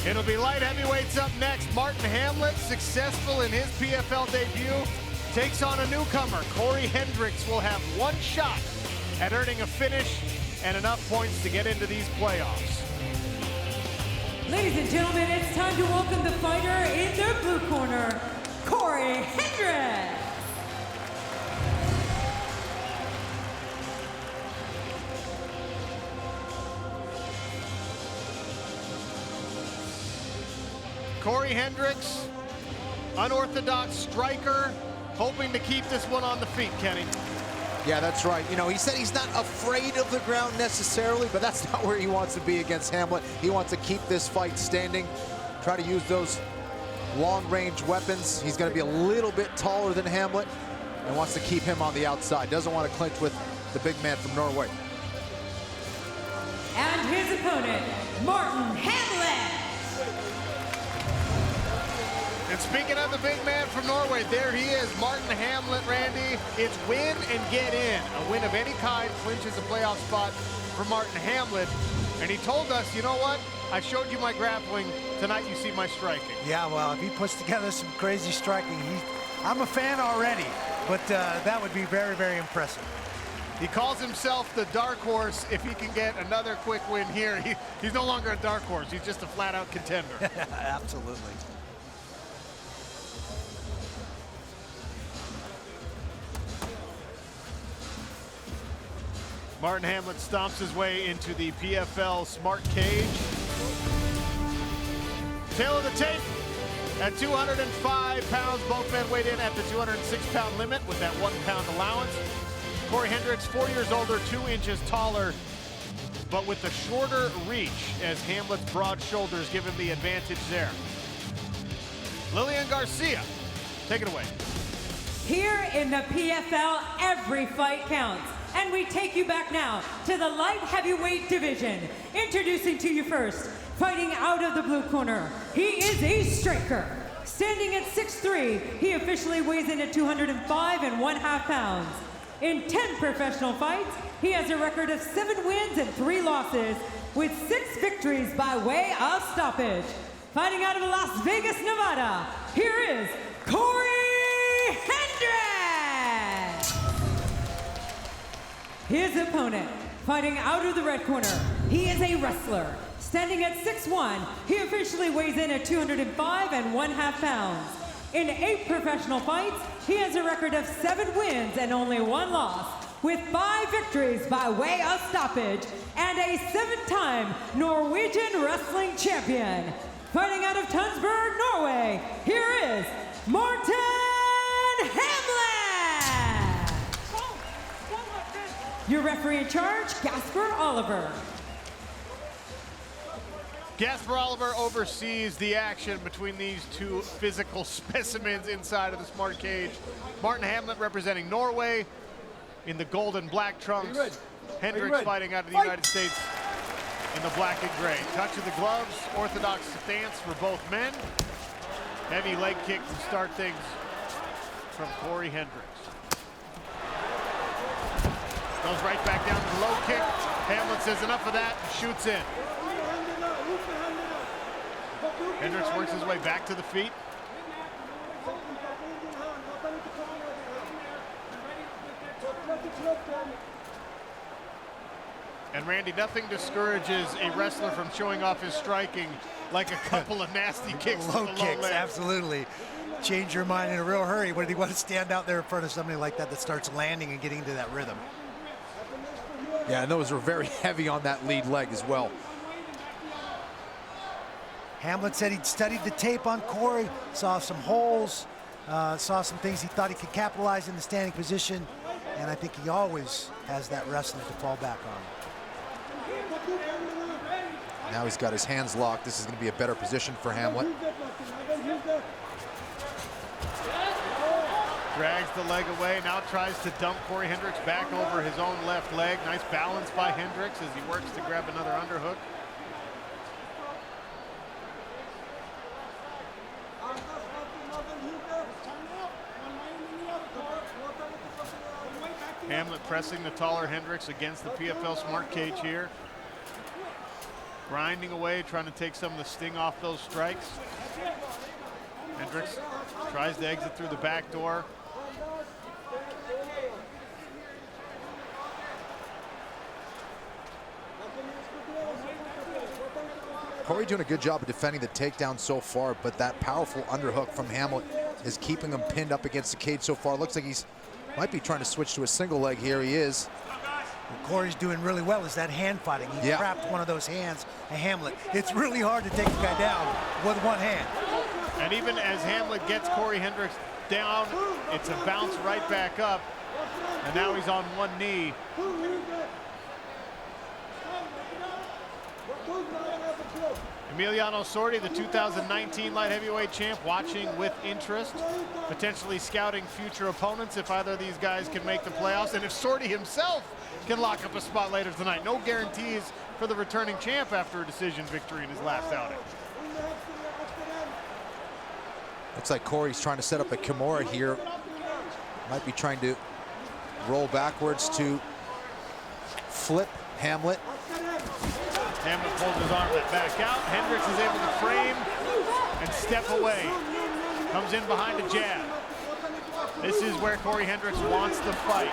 It'll be light heavyweights up next. Marthin Hamlet, successful in his PFL debut, takes on a newcomer. Cory Hendricks will have one shot at earning a finish and enough points to get into these playoffs. Ladies and gentlemen, it's time to welcome the fighter in the blue corner, Cory Hendricks. Cory Hendricks, unorthodox striker, hoping to keep this one on the feet, Kenny. Yeah, that's right. You know, he said he's not afraid of the ground necessarily, but that's not where he wants to be against Hamlet. He wants to keep this fight standing, try to use those long-range weapons. He's going to be a little bit taller than Hamlet and wants to keep him on the outside. Doesn't want to clinch with the big man from Norway. And his opponent, Marthin Hamlet. And speaking of the big man from Norway, there he is, Marthin Hamlet, Randy. It's win and get in. A win of any kind clinches a playoff spot for Marthin Hamlet. And he told us, you know what? I showed you my grappling. Tonight you see my striking. Yeah, well, if he puts together some crazy striking, I'm a fan already, but that would be very, very impressive. He calls himself the dark horse. If he can get another quick win here, he's no longer a dark horse. He's just a flat-out contender. Absolutely. Marthin Hamlet stomps his way into the PFL smart cage. Tail of the tape at 205 pounds. Both men weighed in at the 206-pound limit with that 1 pound allowance. Cory Hendricks, 4 years older, 2 inches taller, but with the shorter reach as Hamlet's broad shoulders give him the advantage there. Lillian Garcia, take it away. Here in the PFL, every fight counts. And we take you back now to the light heavyweight division. Introducing to you first, fighting out of the blue corner, he is a striker. Standing at 6'3", he officially weighs in at 205.5 pounds. In 10 professional fights, he has a record of 7 wins and 3 losses, with 6 victories by way of stoppage. Fighting out of Las Vegas, Nevada, here is Cory Hendricks. His opponent, fighting out of the red corner, he is a wrestler. Standing at 6'1", he officially weighs in at 205.5 pounds. In 8 professional fights, he has a record of 7 wins and only 1 loss, with 5 victories by way of stoppage, and a 7-time Norwegian wrestling champion. Fighting out of Tønsberg, Norway, here is Marthin Hamlet! Your referee in charge, Gasper Oliver. Gasper Oliver oversees the action between these two physical specimens inside of the smart cage. Marthin Hamlet representing Norway in the gold and black trunks. Hendricks fighting out of the United States in the black and gray. Touch of the gloves, orthodox stance for both men. Heavy leg kick to start things from Cory Hendricks. Goes right back down to the low kick. Hamlet says enough of that and shoots in. Hendricks works his way back to the feet. And Randy, nothing discourages a wrestler from showing off his striking like a couple of nasty kicks to the low kicks, leg. absolutely. Change your mind in a real hurry. What did he want to stand out there in front of somebody like that starts landing and getting into that rhythm? Yeah, and those were very heavy on that lead leg as well. Hamlet said he'd studied the tape on Cory, saw some holes, saw some things he thought he could capitalize in the standing position, and I think he always has that wrestling to fall back on. Now he's got his hands locked. This is going to be a better position for Hamlet. Drags the leg away, now tries to dump Cory Hendricks back over his own left leg. Nice balance by Hendricks as he works to grab another underhook. Hamlet pressing the taller Hendricks against the PFL smart cage here. grinding away, trying to take some of the sting off those strikes. Hendricks tries to exit through the back door. Cory doing a good job of defending the takedown so far, but that powerful underhook from Hamlet is keeping him pinned up against the cage so far. Looks like he's might be trying to switch to a single leg here. He is. What Cory's doing really well is that hand fighting. He trapped one of those hands, and Hamlet. It's really hard to take the guy down with one hand. And even as Hamlet gets Cory Hendricks down, it's a bounce right back up. And now he's on one knee. Emiliano Sordi, the 2019 light heavyweight champ, watching with interest, potentially scouting future opponents if either of these guys can make the playoffs, and if Sordi himself can lock up a spot later tonight. No guarantees for the returning champ after a decision victory in his last outing. Looks like Cory's trying to set up a Kimura here. Might be trying to roll backwards to flip Hamlet. Hamlet pulls his armlet back out. Hendricks is able to frame and step away. Comes in behind a jab. This is where Cory Hendricks wants to fight.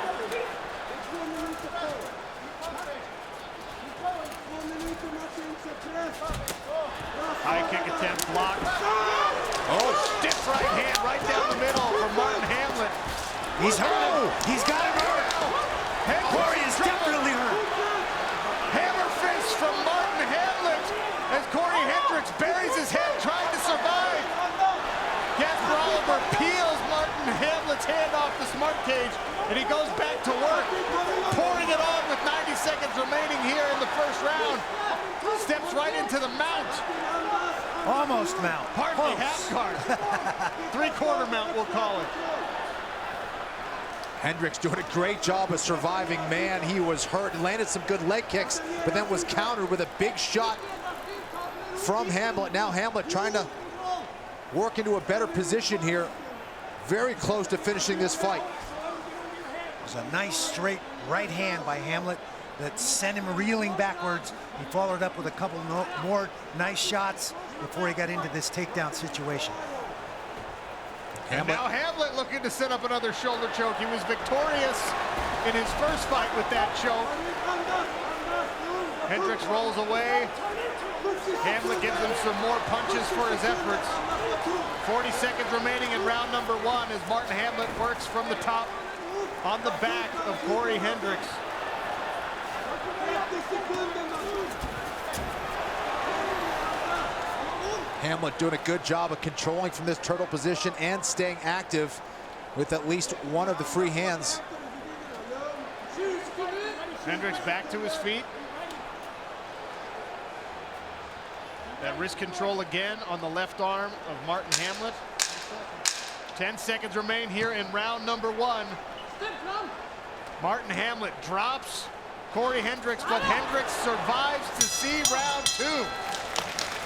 High kick attempt blocked. Oh, stiff right hand right down the middle from Marthin Hamlet. He's hurt. He's got him hurt. Cory is definitely hurt. Hammer fist from Marthin Hamlet as Cory Hendricks buries his head trying to survive. Jasper Oliver peels Marthin Hamlet's hand off the smart cage, and he goes back to work, pouring it on with 90 seconds remaining here in the first round. Steps right into the mount. Almost mount. Hardly half guard. Three-quarter mount, we'll call it. Hendricks doing a great job of surviving. Man, he was hurt. Landed some good leg kicks, but then was countered with a big shot from Hamlet. Now Hamlet trying to work into a better position here. Very close to finishing this fight. It was a nice straight right hand by Hamlet that sent him reeling backwards. He followed up with a couple more nice shots before he got into this takedown situation. And now Hamlet looking to set up another shoulder choke. He was victorious in his first fight with that choke. Hendricks rolls away. Hamlet gives him some more punches for his efforts. 40 seconds remaining in round number one as Marthin Hamlet works from the top on the back of Cory Hendricks. Hamlet doing a good job of controlling from this turtle position and staying active with at least one of the free hands. Hendricks back to his feet. That wrist control again on the left arm of Marthin Hamlet. 10 seconds remain here in round number one. Marthin Hamlet drops Cory Hendricks, but Hendricks survives to see round two.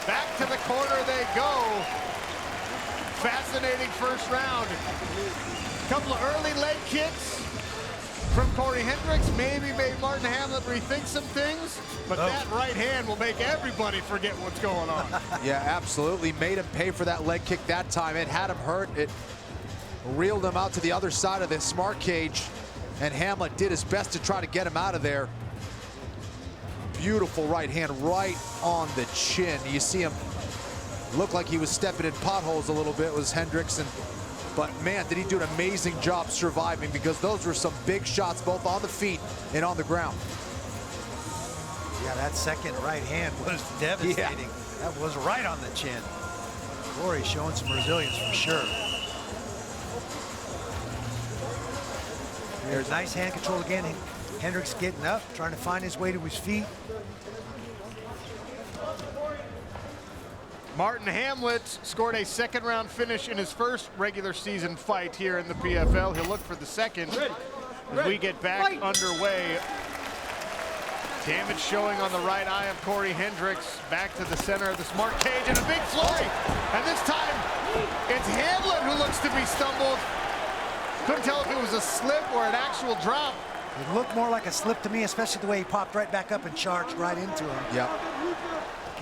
Back to the corner they go. Fascinating first round. Couple of early leg kicks from Cory Hendricks maybe made Marthin Hamlet rethink some things, but that right hand will make everybody forget what's going on. Yeah, absolutely. Made him pay for that leg kick that time. It had him hurt. It reeled him out to the other side of the smart cage, and Hamlet did his best to try to get him out of there. Beautiful right hand right on the chin. You see him look like he was stepping in potholes a little bit, was Hendricks, but man, did he do an amazing job surviving, because those were some big shots both on the feet and on the ground. Yeah, that second right hand was devastating. Yeah. That was right on the chin. Cory showing some resilience for sure. There's nice hand control again. Hendricks getting up, trying to find his way to his feet. Marthin Hamlet scored a second round finish in his first regular season fight here in the PFL. He'll look for the second as we get back underway. Damage showing on the right eye of Cory Hendricks. Back to the center of the smart cage and a big flurry. And this time it's Hamlet who looks to be stumbled. Couldn't tell if it was a slip or an actual drop. It looked more like a slip to me, especially the way he popped right back up and charged right into him. Yep.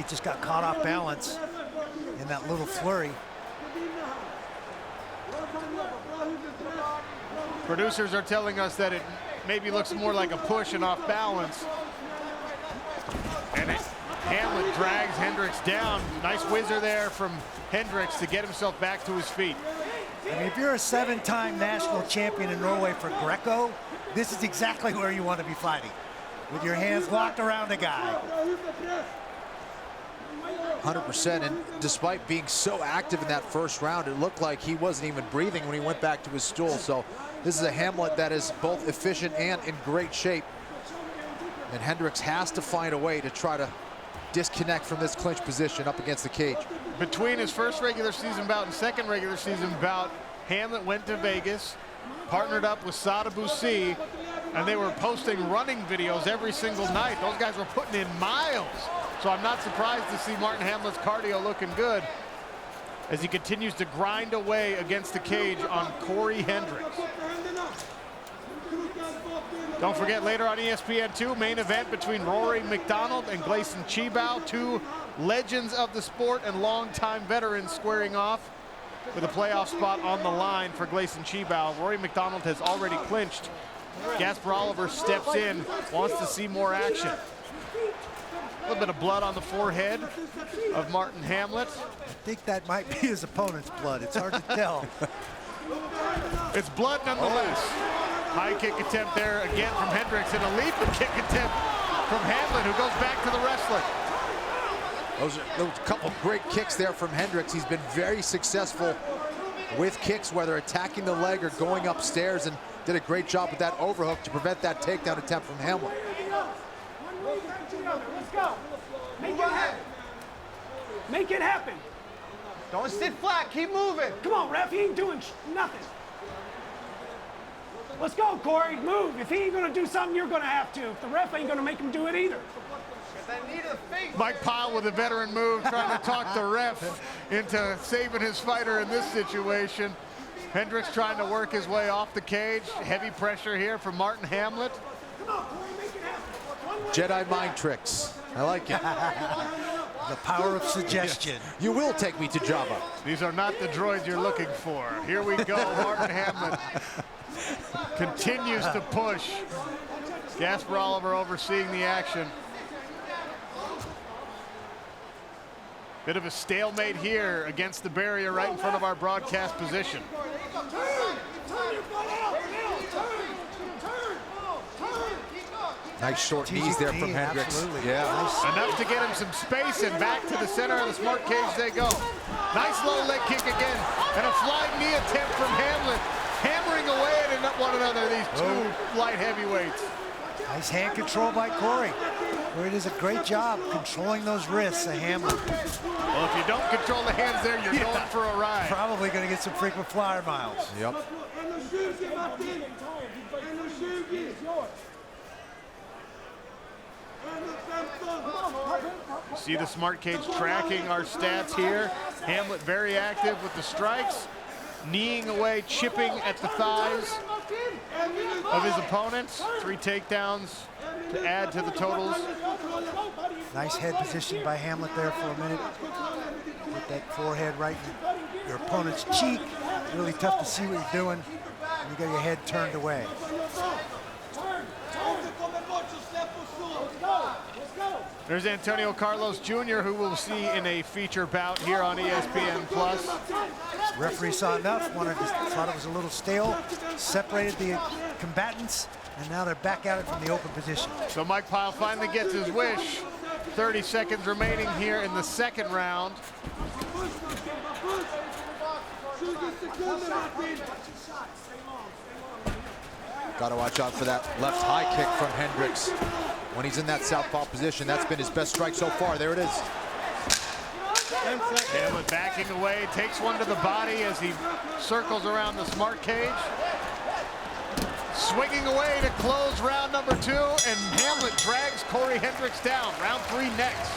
he just got caught off balance in that little flurry. Producers are telling us that it maybe looks more like a push and off balance. And Hamlet drags Hendricks down. Nice whizzer there from Hendricks to get himself back to his feet. I mean, if you're a 7-time national champion in Norway for Greco, this is exactly where you want to be fighting, with your hands locked around a guy. 100%, and despite being so active in that first round, it looked like he wasn't even breathing when he went back to his stool. So this is a Hamlet that is both efficient and in great shape. And Hendricks has to find a way to try to disconnect from this clinch position up against the cage. Between his first regular season bout and second regular season bout, Hamlet went to Vegas, partnered up with Sada Busi, and they were posting running videos every single night. Those guys were putting in miles. So I'm not surprised to see Marthin Hamlet's cardio looking good as he continues to grind away against the cage on Cory Hendricks. Don't forget, later on ESPN2, main event between Rory McDonald and Gleison Tibau, two legends of the sport and longtime veterans squaring off with a playoff spot on the line for Gleison Tibau. Rory McDonald has already clinched. Gasper Oliver steps in, wants to see more action. A little bit of blood on the forehead of Marthin Hamlet. I think that might be his opponent's blood. It's hard to tell. It's blood nonetheless. High kick attempt there again from Hendricks, and a leaping kick attempt from Hamlet, who goes back to the wrestling. Those are a couple great kicks there from Hendricks. He's been very successful with kicks, whether attacking the leg or going upstairs, and did a great job with that overhook to prevent that takedown attempt from Hamlet. Let's go. Make it happen. Make it happen. Don't sit flat. Keep moving. Come on, ref. He ain't doing nothing. Let's go, Cory. Move. If he ain't going to do something, you're going to have to. If the ref ain't going to make him do it either. Mike Pyle with a veteran move, trying to talk the ref into saving his fighter in this situation. Hendricks trying to work his way off the cage. Heavy pressure here from Marthin Hamlet. Come on, Cory. Make it happen. Jedi mind tricks. I like it. The power of suggestion. You will take me to Java. These are not the droids you're looking for. Here we go. Marthin Hamlet continues to push. Gasper Oliver overseeing the action. Bit of a stalemate here against the barrier right in front of our broadcast position. Nice short knees there from Hendricks. Absolutely. Yeah. Nice. Enough to get him some space, and back to the center of the smart cage they go. Nice low leg kick again, and a flying knee attempt from Hamlet, hammering away at one another, these two light heavyweights. Nice hand control by Cory. Cory does a great job controlling those wrists of Hamlet. Well, if you don't control the hands there, you're going for a ride. Probably going to get some frequent flyer miles. Yep. See the smart cage tracking our stats here. Hamlet very active with the strikes, kneeing away, chipping at the thighs of his opponents. 3 takedowns to add to the totals. Nice head position by Hamlet there for a minute. Get that forehead right in your opponent's cheek. Really tough to see what you're doing. You got your head turned away. There's Antonio Carlos Jr., who we'll see in a feature bout here on ESPN+. Referee saw enough, thought it was a little stale, separated the combatants, and now they're back at it from the open position. So Mike Pyle finally gets his wish. 30 seconds remaining here in the second round. Got to watch out for that left high kick from Hendricks. When he's in that southpaw position, that's been his best strike so far. There it is. Hamlet backing away, takes one to the body as he circles around the smart cage. Swinging away to close round number 2, and Hamlet drags Cory Hendricks down. Round 3 next.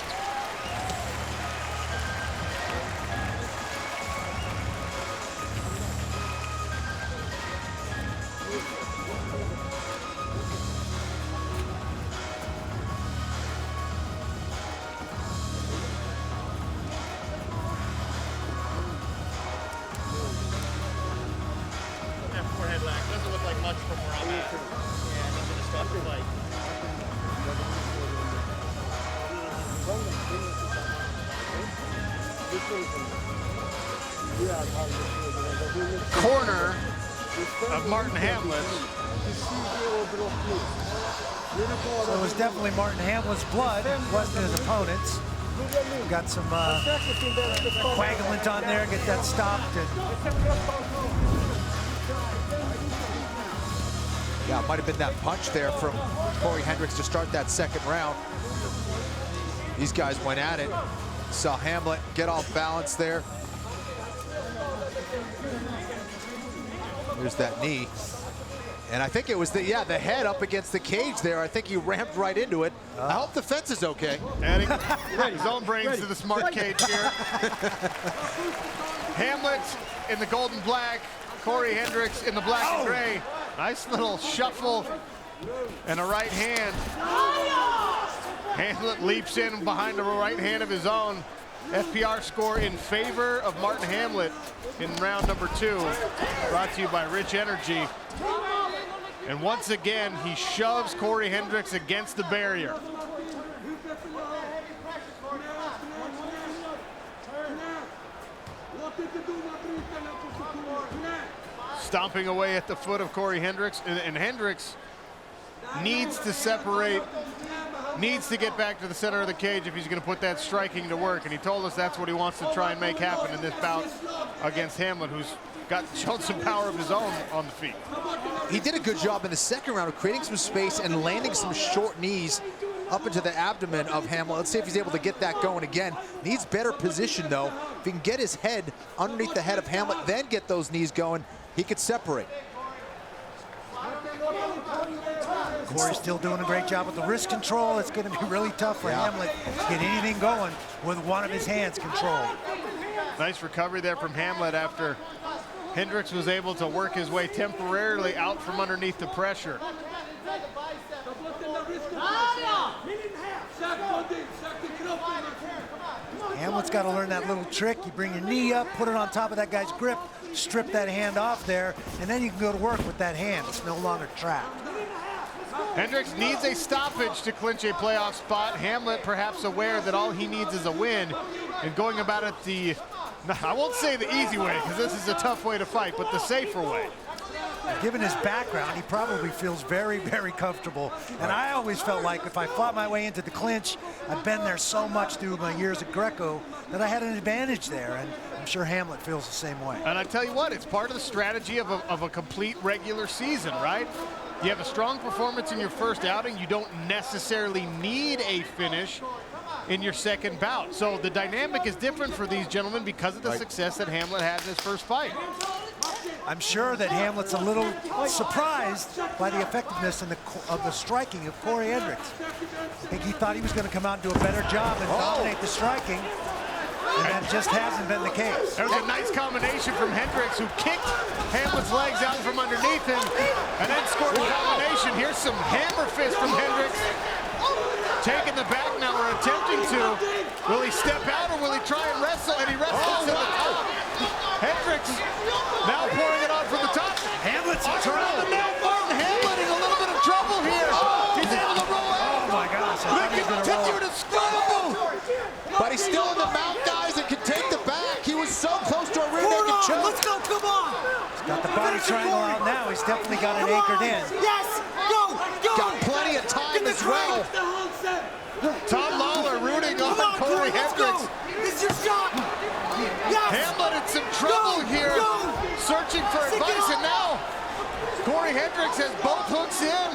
corner of Marthin Hamlet. So it was definitely Marthin Hamlet's blood. It wasn't his opponent's. Got some coagulant on there, get that stopped. And Yeah, it might have been that punch there from Cory Hendricks to start that second round. These guys went at it. Saw Hamlet get off balance there. There's that knee. And I think it was the head up against the cage there. I think he ramped right into it. I hope the fence is okay. Adding his own brains to the smart cage here. Hamlet in the gold and black, Cory Hendricks in the black and gray. Nice little shuffle and a right hand. Hamlet leaps in behind the right hand of his own. FPR score in favor of Marthin Hamlet in round number 2. Brought to you by Rich Energy. And once again, he shoves Cory Hendricks against the barrier. Stomping away at the foot of Cory Hendricks, and Hendricks needs to separate, needs to get back to the center of the cage if he's going to put that striking to work. And he told us that's what he wants to try and make happen in this bout against Hamlet, who's shown some power of his own on the feet. He did a good job in the second round of creating some space and landing some short knees up into the abdomen of Hamlet. Let's see if he's able to get that going again. Needs better position, though. If he can get his head underneath the head of Hamlet, then get those knees going, he could separate. Cory's still doing a great job with the wrist control. It's going to be really tough for Hamlet to get anything going with one of his hands controlled. Nice recovery there from Hamlet after Hendricks was able to work his way temporarily out from underneath the pressure. Hamlet's got to learn that little trick. You bring your knee up, put it on top of that guy's grip, strip that hand off there, and then you can go to work with that hand. It's no longer trapped. Hendricks needs a stoppage to clinch a playoff spot. Hamlet perhaps aware that all he needs is a win, and going about it the, I won't say the easy way, because this is a tough way to fight, but the safer way. Given his background, he probably feels very, very comfortable. And I always felt like if I fought my way into the clinch, I've been there so much through my years at Greco that I had an advantage there. And I'm sure Hamlet feels the same way. And I tell you what, it's part of the strategy of a complete regular season, right? You have a strong performance in your first outing. You don't necessarily need a finish in your second bout. So the dynamic is different for these gentlemen because of the success that Hamlet had in his first fight. I'm sure that Hamlet's a little surprised by the effectiveness of the striking of Cory Hendricks. I think he thought he was going to come out and do a better job and dominate the striking, and that just hasn't been the case. There was a nice combination from Hendricks, who kicked Hamlet's legs out from underneath him and then scored a combination. Here's some hammer fist from Hendricks. Taking the back now, or attempting to. Will he step out or will he try and wrestle? And he wrestles to the top. Hendricks now pouring it on from the top. Hamlet's around the net. Marthin Hamlet in a little bit of trouble here. He's able to roll out. Oh my gosh, I thought he was going to roll. Continue to scramble. But he's still in the mount, guys, and can take the back. He was so close to a rear naked choke. Let's go, come on. He's got the body triangle out now. He's definitely got it anchored in. Yes, go. Got plenty of time as well. Tom Lawler rooting on Cory Hendricks. It's your shot. Yes. Hamlet in some trouble here, searching for advice, and now Cory Hendricks has both hooks in.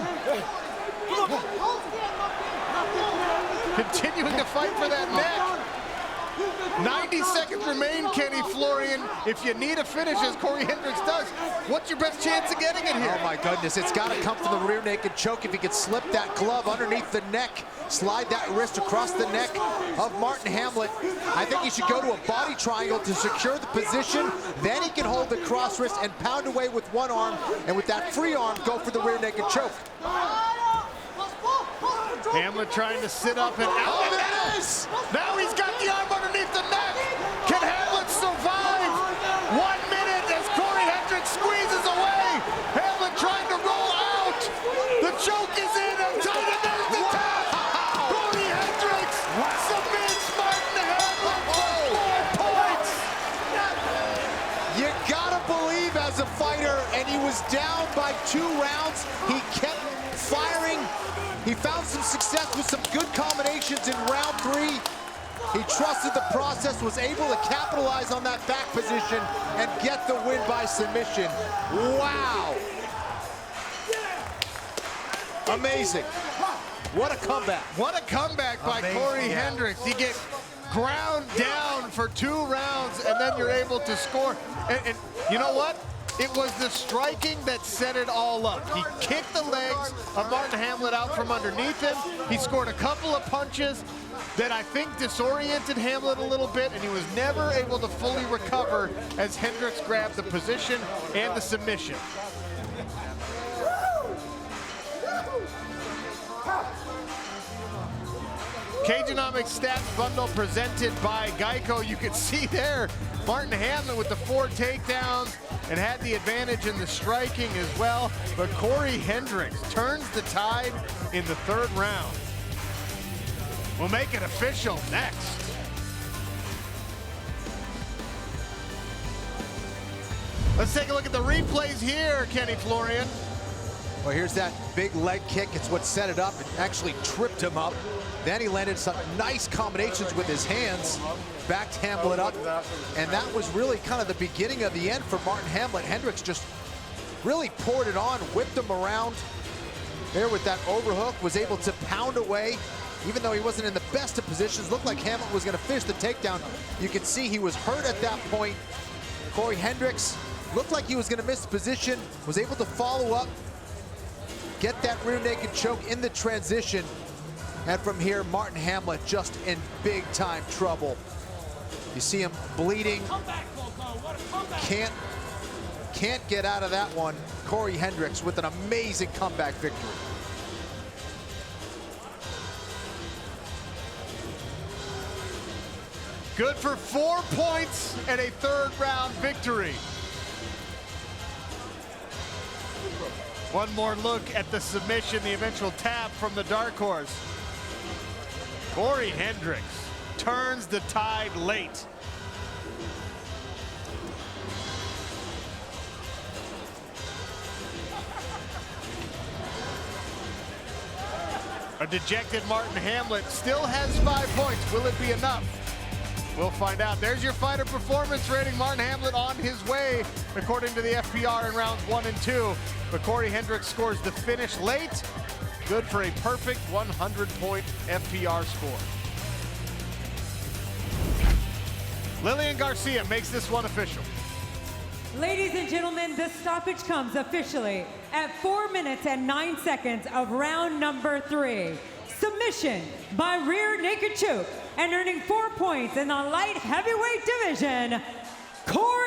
Continuing to fight for that neck. 90 seconds remain, Kenny Florian. If you need a finish, as Cory Hendricks does, what's your best chance of getting it here? Oh my goodness, it's got to come from the rear naked choke. If he could slip that glove underneath the neck, slide that wrist across the neck of Marthin Hamlet, I think he should go to a body triangle to secure the position. Then he can hold the cross wrist and pound away with one arm, and with that free arm, go for the rear naked choke. Hamlet trying to sit up and out. Oh, there it is! Now he's got the arm underneath the neck. Can Hamlet survive? 1 minute as Cory Hendricks squeezes away. Hamlet trying to roll out. The choke is in, and there's the tap. Cory Hendricks submits Marthin Hamlet for 4 is a fighter, and he was down by 2 rounds. He kept firing. He found some success with some good combinations in round 3. He trusted the process, was able to capitalize on that back position and get the win by submission. Wow. Amazing. What a comeback. What a comeback by Cory Hendricks. You get ground down for 2 rounds, and then you're able to score. And you know what? It was the striking that set it all up. He kicked the legs of Marthin Hamlet out from underneath him. He scored a couple of punches that I think disoriented Hamlet a little bit, and he was never able to fully recover as Hendricks grabbed the position and the submission. Cageonomics stats bundle presented by Geico. You can see there, Marthin Hamlet with the 4 takedowns and had the advantage in the striking as well. But Cory Hendricks turns the tide in the 3rd round. We'll make it official next. Let's take a look at the replays here, Kenny Florian. Well, here's that big leg kick. It's what set it up. It actually tripped him up. Then he landed some nice combinations with his hands, backed Hamlet up, and that was really kind of the beginning of the end for Marthin Hamlet. Hendricks just really poured it on, whipped him around there with that overhook, was able to pound away, even though he wasn't in the best of positions. Looked like Hamlet was going to finish the takedown. You can see he was hurt at that point. Cory Hendricks looked like he was going to miss the position, was able to follow up, get that rear naked choke in the transition. And from here, Marthin Hamlet just in big time trouble. You see him bleeding. Can't get out of that one. Cory Hendricks with an amazing comeback victory. Good for 4 points and a 3rd round victory. One more look at the submission, the eventual tap from the dark horse. Cory Hendricks turns the tide late. A dejected Marthin Hamlet still has 5 points. Will it be enough? We'll find out. There's your fighter performance rating. Marthin Hamlet on his way, according to the FPR in rounds 1 and 2. But Cory Hendricks scores the finish late. Good for a perfect 100-point FPR score. Lillian Garcia makes this one official. Ladies and gentlemen, the stoppage comes officially at 4 minutes and 9 seconds of round number 3. Submission by rear naked choke, and earning 4 points in the light heavyweight division, Cory